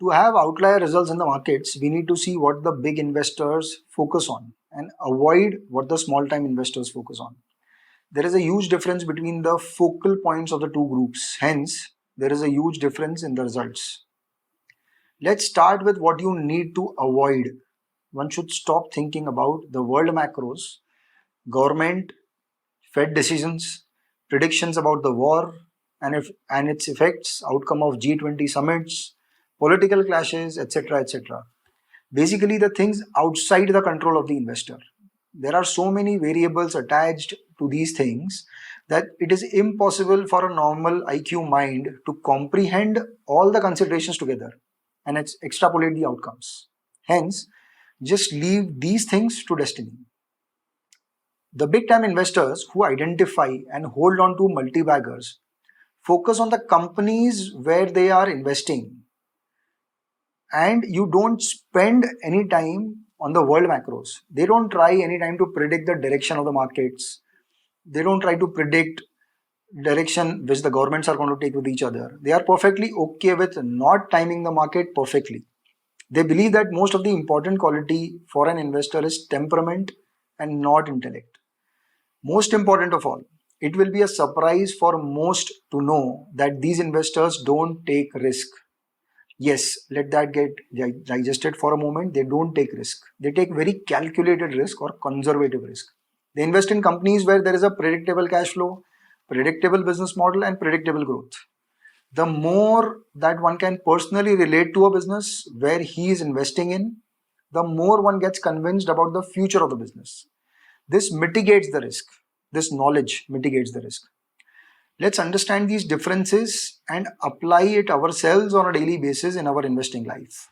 To have outlier results in the markets, we need to see what the big investors focus on and avoid what the small time investors focus on. There is a huge difference between the focal points of the two groups. Hence, there is a huge difference in the results. Let's start with what you need to avoid. One should stop thinking about the world macros, government, Fed decisions, predictions about the war and its effects, outcome of G20 summits, political clashes, etc. etc. Basically, the things outside the control of the investor. There are so many variables attached to these things that it is impossible for a normal IQ mind to comprehend all the considerations together and extrapolate the outcomes. Hence, just leave these things to destiny. The big time investors who identify and hold on to multi-baggers focus on the companies where they are investing, and you don't spend any time on the world macros. They don't try any time to predict the direction of the markets. They don't try to predict direction which the governments are going to take with each other. They are perfectly okay with not timing the market perfectly. They believe that most of the important quality for an investor is temperament and not intellect. Most important of all, it will be a surprise for most to know that these investors don't take risk. Yes, let that get digested for a moment. They don't take risk. They take very calculated risk or conservative risk. They invest in companies where there is a predictable cash flow, predictable business model, and predictable growth. The more that one can personally relate to a business where he is investing in, the more one gets convinced about the future of the business. This mitigates the risk. This knowledge mitigates the risk. Let's understand these differences and apply it ourselves on a daily basis in our investing life.